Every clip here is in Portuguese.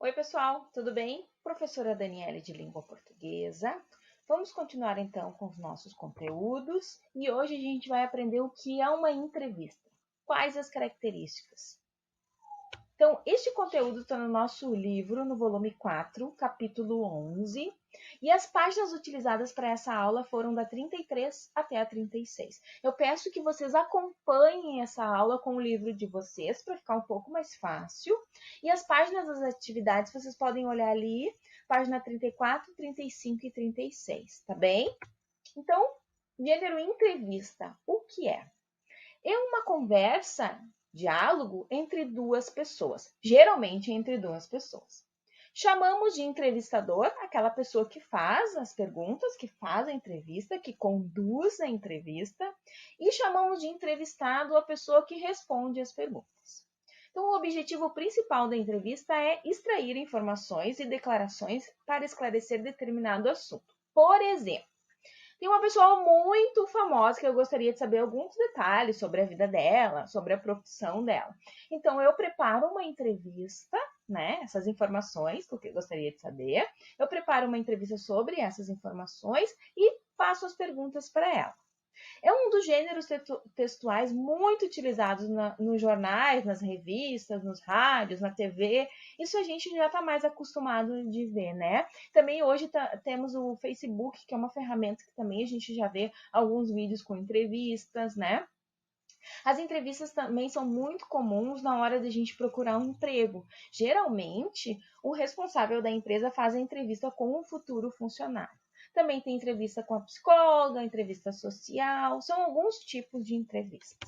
Oi, pessoal, tudo bem? Professora Daniele de Língua Portuguesa. Vamos continuar então com os nossos conteúdos e hoje a gente vai aprender o que é uma entrevista. Quais as características? Então, este conteúdo está no nosso livro, no volume 4, capítulo 11, e as páginas utilizadas para essa aula foram da 33 até a 36. Eu peço que vocês acompanhem essa aula com o livro de vocês, para ficar um pouco mais fácil. E as páginas das atividades vocês podem olhar ali, página 34, 35 e 36, tá bem? Então, gênero entrevista, o que é? É uma conversa, diálogo entre duas pessoas, geralmente entre duas pessoas. Chamamos de entrevistador aquela pessoa que faz as perguntas, que faz a entrevista, que conduz a entrevista, e chamamos de entrevistado a pessoa que responde as perguntas. Então, o objetivo principal da entrevista é extrair informações e declarações para esclarecer determinado assunto. Por exemplo, tem uma pessoa muito famosa que eu gostaria de saber alguns detalhes sobre a vida dela, sobre a profissão dela. Então, eu preparo uma entrevista, né? Essas informações, porque eu gostaria de saber. Eu preparo uma entrevista sobre essas informações e faço as perguntas para ela. É um dos gêneros textuais muito utilizados nos jornais, nas revistas, nos rádios, na TV. Isso a gente já está mais acostumado de ver, né? Também hoje temos o Facebook, que é uma ferramenta que também a gente já vê alguns vídeos com entrevistas, né? As entrevistas também são muito comuns na hora de a gente procurar um emprego. Geralmente, o responsável da empresa faz a entrevista com o futuro funcionário. Também tem entrevista com a psicóloga, entrevista social, são alguns tipos de entrevista.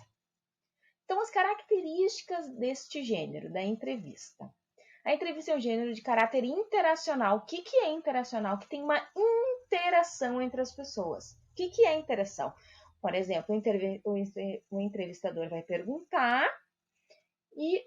Então, as características deste gênero, da entrevista. A entrevista é um gênero de caráter interacional. O que é interacional? Que tem uma interação entre as pessoas. O que é interação? Por exemplo, o entrevistador vai perguntar e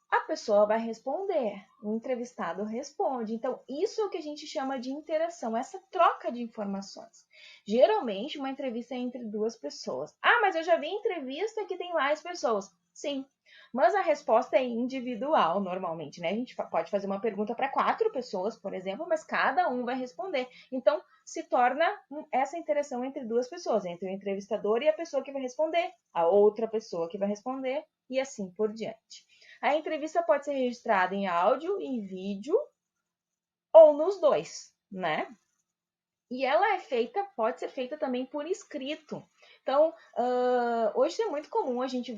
a pessoa vai responder, o entrevistado responde. Então, isso é o que a gente chama de interação, essa troca de informações. Geralmente, uma entrevista é entre duas pessoas. Ah, mas eu já vi entrevista que tem mais pessoas. Sim, mas a resposta é individual, normalmente, né? A gente pode fazer uma pergunta para 4 pessoas, por exemplo, mas cada um vai responder. Então, se torna essa interação entre duas pessoas, entre o entrevistador e a pessoa que vai responder, a outra pessoa que vai responder, e assim por diante. A entrevista pode ser registrada em áudio, em vídeo ou nos dois, né? E ela pode ser feita também por escrito. Então, hoje é muito comum a gente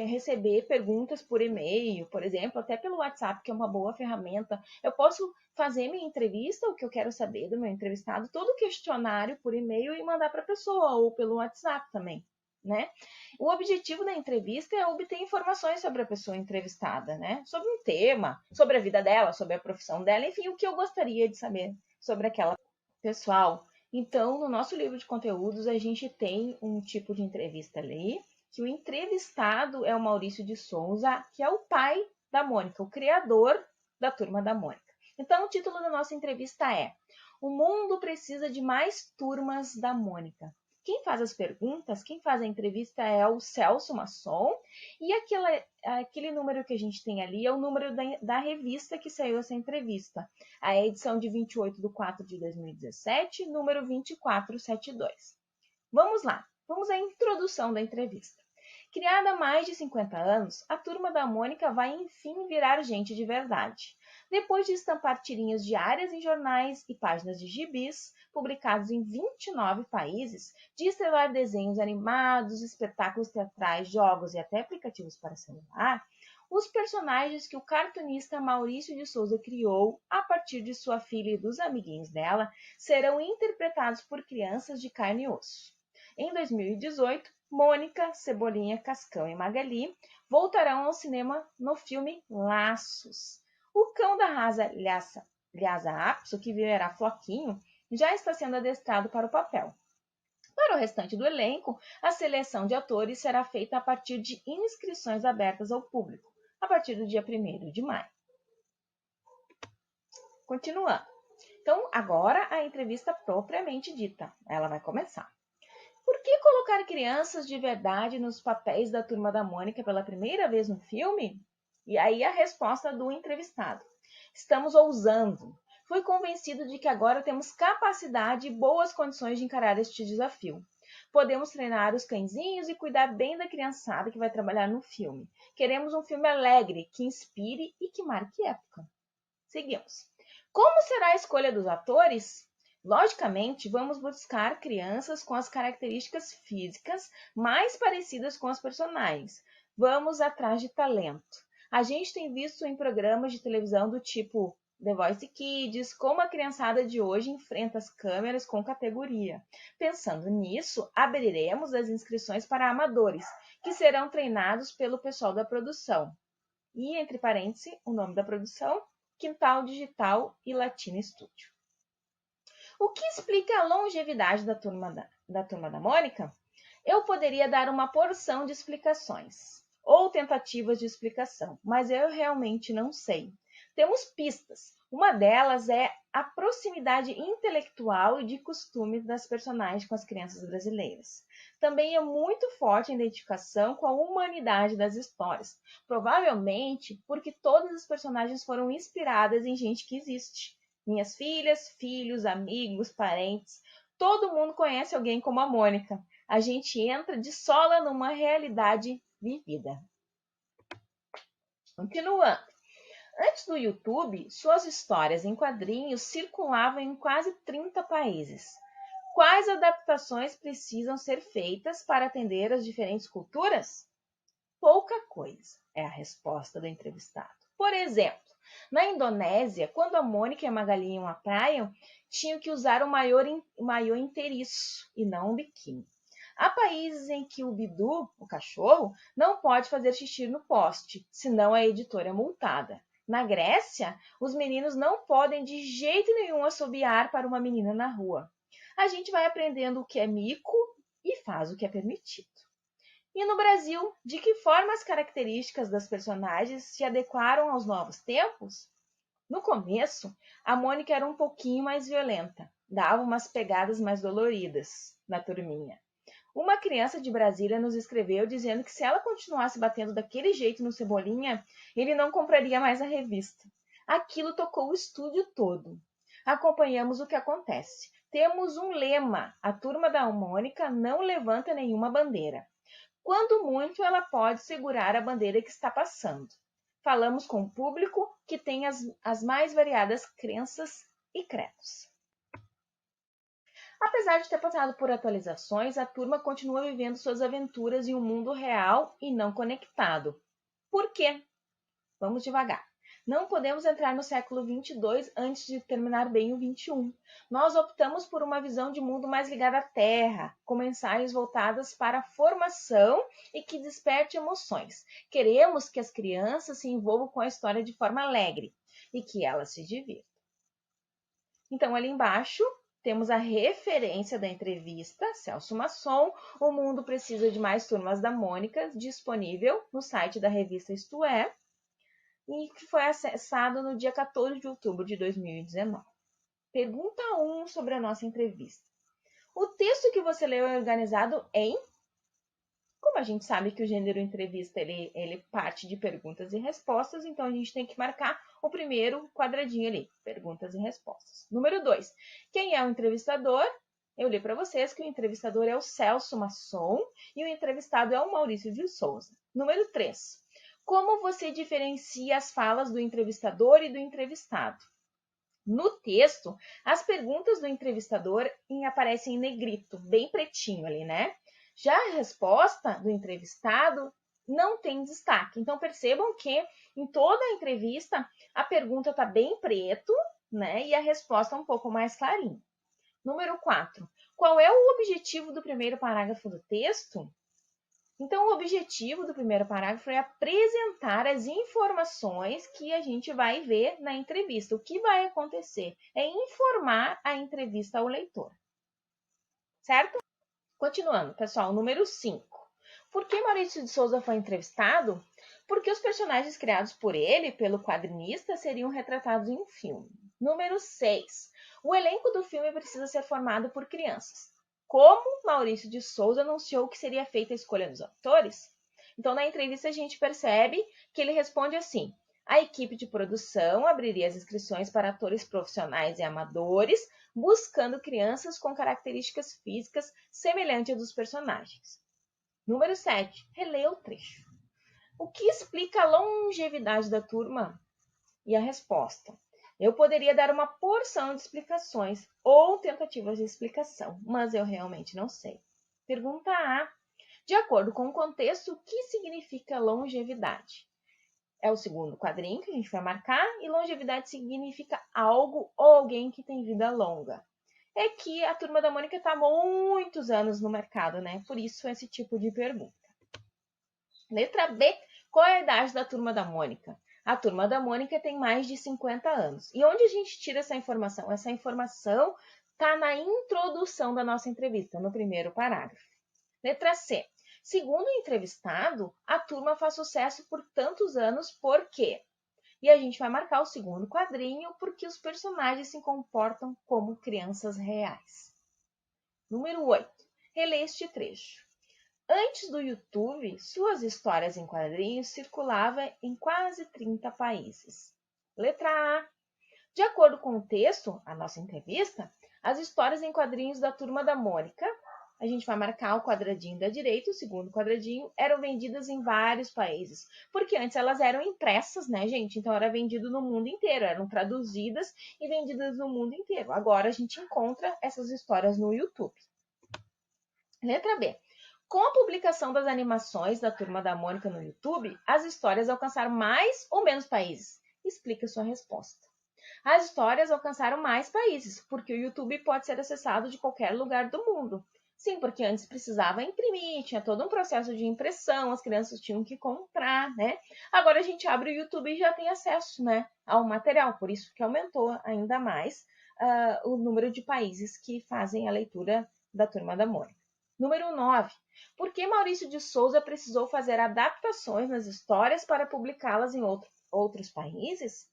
receber perguntas por e-mail, por exemplo, até pelo WhatsApp, que é uma boa ferramenta. Eu posso fazer minha entrevista, o que eu quero saber do meu entrevistado, todo o questionário por e-mail e mandar para a pessoa, ou pelo WhatsApp também, né? O objetivo da entrevista é obter informações sobre a pessoa entrevistada, né? Sobre um tema, sobre a vida dela, sobre a profissão dela, enfim, o que eu gostaria de saber sobre aquela pessoal. Então, no nosso livro de conteúdos, a gente tem um tipo de entrevista ali, que o entrevistado é o Maurício de Souza, que é o pai da Mônica, o criador da Turma da Mônica. Então, o título da nossa entrevista é O Mundo Precisa de Mais Turmas da Mônica. Quem faz as perguntas, quem faz a entrevista é o Celso Masson, e aquele número que a gente tem ali é o número da revista que saiu essa entrevista. A edição de 28 de 4 de 2017, número 2472. Vamos lá, vamos à introdução da entrevista. Criada há mais de 50 anos, a Turma da Mônica vai enfim virar gente de verdade. Depois de estampar tirinhas diárias em jornais e páginas de gibis, publicados em 29 países, de estrelar desenhos animados, espetáculos teatrais, jogos e até aplicativos para celular, os personagens que o cartunista Maurício de Souza criou a partir de sua filha e dos amiguinhos dela serão interpretados por crianças de carne e osso. Em 2018, Mônica, Cebolinha, Cascão e Magali voltarão ao cinema no filme Laços. O cão da raça Lhasa Apso, que viverá Floquinho, já está sendo adestrado para o papel. Para o restante do elenco, a seleção de atores será feita a partir de inscrições abertas ao público, a partir do dia 1º de maio. Continuando. Então, agora a entrevista propriamente dita. Ela vai começar. Por que colocar crianças de verdade nos papéis da Turma da Mônica pela primeira vez no filme? E aí a resposta do entrevistado: estamos ousando. Fui convencido de que agora temos capacidade e boas condições de encarar este desafio. Podemos treinar os cãezinhos e cuidar bem da criançada que vai trabalhar no filme. Queremos um filme alegre, que inspire e que marque época. Seguimos. Como será a escolha dos atores? Logicamente, vamos buscar crianças com as características físicas mais parecidas com as personagens. Vamos atrás de talento. A gente tem visto em programas de televisão do tipo The Voice Kids como a criançada de hoje enfrenta as câmeras com categoria. Pensando nisso, abriremos as inscrições para amadores, que serão treinados pelo pessoal da produção. E, entre parênteses, o nome da produção: Quintal Digital e Latino Studio. O que explica a longevidade da Turma da Mônica? Eu poderia dar uma porção de explicações, ou tentativas de explicação, mas eu realmente não sei. Temos pistas. Uma delas é a proximidade intelectual e de costumes das personagens com as crianças brasileiras. Também é muito forte a identificação com a humanidade das histórias, provavelmente porque todas as personagens foram inspiradas em gente que existe. Minhas filhas, filhos, amigos, parentes, todo mundo conhece alguém como a Mônica. A gente entra de sola numa realidade vivida. Continuando. Antes do YouTube, suas histórias em quadrinhos circulavam em quase 30 países. Quais adaptações precisam ser feitas para atender às diferentes culturas? Pouca coisa, é a resposta do entrevistado. Por exemplo, na Indonésia, quando a Mônica e a Magali iam à praia, tinham que usar o maiô inteiriço e não um biquíni. Há países em que o Bidu, o cachorro, não pode fazer xixi no poste, senão a editora é multada. Na Grécia, os meninos não podem de jeito nenhum assobiar para uma menina na rua. A gente vai aprendendo o que é mico e faz o que é permitido. E no Brasil, de que forma as características das personagens se adequaram aos novos tempos? No começo, a Mônica era um pouquinho mais violenta, dava umas pegadas mais doloridas na turminha. Uma criança de Brasília nos escreveu dizendo que se ela continuasse batendo daquele jeito no Cebolinha, ele não compraria mais a revista. Aquilo tocou o estúdio todo. Acompanhamos o que acontece. Temos um lema: a turma da Mônica não levanta nenhuma bandeira. Quando muito, ela pode segurar a bandeira que está passando. Falamos com o público que tem as mais variadas crenças e credos. Apesar de ter passado por atualizações, a turma continua vivendo suas aventuras em um mundo real e não conectado. Por quê? Vamos devagar. Não podemos entrar no século 22 antes de terminar bem o 21. Nós optamos por uma visão de mundo mais ligada à Terra, com mensagens voltadas para a formação e que desperte emoções. Queremos que as crianças se envolvam com a história de forma alegre e que elas se divirtam. Então, ali embaixo, temos a referência da entrevista, Celso Masson, O Mundo Precisa de Mais Turmas da Mônica, disponível no site da revista Isto É, e que foi acessado no dia 14 de outubro de 2019. Pergunta 1 sobre a nossa entrevista. O texto que você leu é organizado em... Como a gente sabe que o gênero entrevista ele parte de perguntas e respostas, então a gente tem que marcar o primeiro quadradinho ali, perguntas e respostas. Número 2, quem é o entrevistador? Eu li para vocês que o entrevistador é o Celso Masson e o entrevistado é o Maurício de Souza. Número 3, como você diferencia as falas do entrevistador e do entrevistado? No texto, as perguntas do entrevistador aparecem em negrito, bem pretinho ali, né? Já a resposta do entrevistado não tem destaque. Então, percebam que em toda a entrevista, a pergunta está bem preto, né? E a resposta um pouco mais clarinha. Número 4. Qual é o objetivo do primeiro parágrafo do texto? Então, o objetivo do primeiro parágrafo é apresentar as informações que a gente vai ver na entrevista. O que vai acontecer é informar a entrevista ao leitor. Certo? Continuando, pessoal, número 5. Por que Maurício de Souza foi entrevistado? Porque os personagens criados por ele, pelo quadrinista, seriam retratados em um filme. Número 6. O elenco do filme precisa ser formado por crianças. Como Maurício de Souza anunciou que seria feita a escolha dos atores? Então, na entrevista, a gente percebe que ele responde assim: a equipe de produção abriria as inscrições para atores profissionais e amadores, buscando crianças com características físicas semelhantes às dos personagens. Número 7. Releia o trecho. O que explica a longevidade da turma? E a resposta: eu poderia dar uma porção de explicações ou tentativas de explicação, mas eu realmente não sei. Pergunta A. De acordo com o contexto, o que significa longevidade? É o segundo quadrinho que a gente vai marcar, e longevidade significa algo ou alguém que tem vida longa. É que a Turma da Mônica está há muitos anos no mercado, né? Por isso esse tipo de pergunta. Letra B. Qual é a idade da Turma da Mônica? A Turma da Mônica tem mais de 50 anos. E onde a gente tira essa informação? Essa informação está na introdução da nossa entrevista, no primeiro parágrafo. Letra C. Segundo o entrevistado, a turma faz sucesso por tantos anos, por quê? E a gente vai marcar o segundo quadrinho, porque os personagens se comportam como crianças reais. Número 8. Releia este trecho. Antes do YouTube, suas histórias em quadrinhos circulavam em quase 30 países. Letra A. De acordo com o texto, a nossa entrevista, as histórias em quadrinhos da Turma da Mônica, a gente vai marcar o quadradinho da direita, o segundo quadradinho, eram vendidas em vários países. Porque antes elas eram impressas, né, gente? Então era vendido no mundo inteiro, eram traduzidas e vendidas no mundo inteiro. Agora a gente encontra essas histórias no YouTube. Letra B. Com a publicação das animações da Turma da Mônica no YouTube, as histórias alcançaram mais ou menos países? Explica sua resposta. As histórias alcançaram mais países, porque o YouTube pode ser acessado de qualquer lugar do mundo. Sim, porque antes precisava imprimir, tinha todo um processo de impressão, as crianças tinham que comprar, né? Agora a gente abre o YouTube e já tem acesso, né, ao material, por isso que aumentou ainda mais o número de países que fazem a leitura da Turma da Mônica. Número 9. Por que Maurício de Souza precisou fazer adaptações nas histórias para publicá-las em outros países?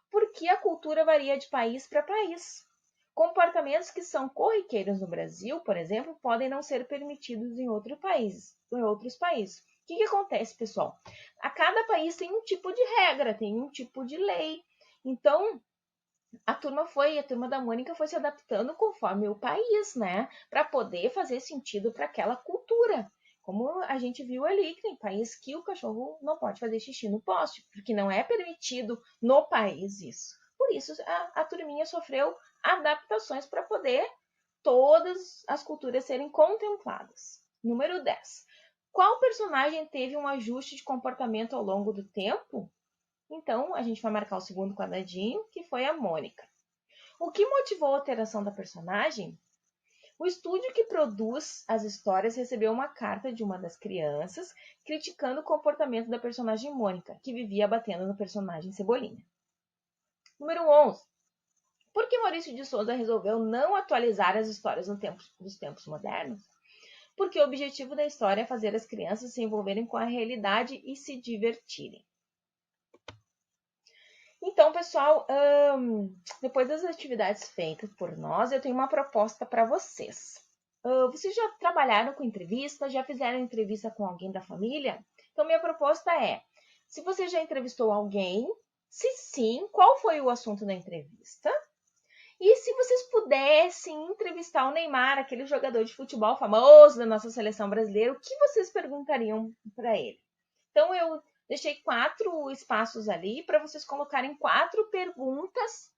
Porque a cultura varia de país para país. Comportamentos que são corriqueiros no Brasil, por exemplo, podem não ser permitidos em outros países. O que acontece, pessoal? A cada país tem um tipo de regra, tem um tipo de lei. Então, a Turma da Mônica foi se adaptando conforme o país, né? Para poder fazer sentido para aquela cultura. Como a gente viu ali, que tem país que o cachorro não pode fazer xixi no poste, porque não é permitido no país isso. Por isso, a turminha sofreu adaptações para poder todas as culturas serem contempladas. Número 10. Qual personagem teve um ajuste de comportamento ao longo do tempo? Então, a gente vai marcar o segundo quadradinho, que foi a Mônica. O que motivou a alteração da personagem? O estúdio que produz as histórias recebeu uma carta de uma das crianças criticando o comportamento da personagem Mônica, que vivia batendo no personagem Cebolinha. Número 11. Por que Maurício de Souza resolveu não atualizar as histórias dos tempos modernos? Porque o objetivo da história é fazer as crianças se envolverem com a realidade e se divertirem. Então, pessoal, depois das atividades feitas por nós, eu tenho uma proposta para vocês. Vocês já trabalharam com entrevista? Já fizeram entrevista com alguém da família? Então, minha proposta é, se você já entrevistou alguém, se sim, qual foi o assunto da entrevista? E se vocês pudessem entrevistar o Neymar, aquele jogador de futebol famoso da nossa seleção brasileira, o que vocês perguntariam para ele? Então, eu deixei 4 espaços ali para vocês colocarem 4 perguntas.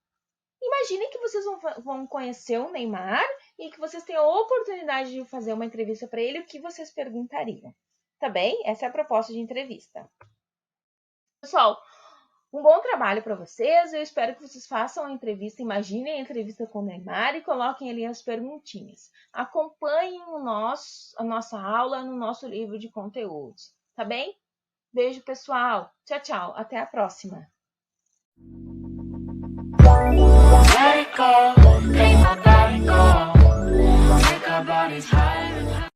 Imaginem que vocês vão conhecer o Neymar e que vocês têm a oportunidade de fazer uma entrevista para ele, o que vocês perguntariam? Tá bem? Essa é a proposta de entrevista. Pessoal, um bom trabalho para vocês. Eu espero que vocês façam a entrevista, imaginem a entrevista com o Neymar e coloquem ali as perguntinhas. Acompanhem a nossa aula no nosso livro de conteúdos. Tá bem? Beijo, pessoal. Tchau, tchau. Até a próxima. Let it go, let my body go. Make our bodies higher.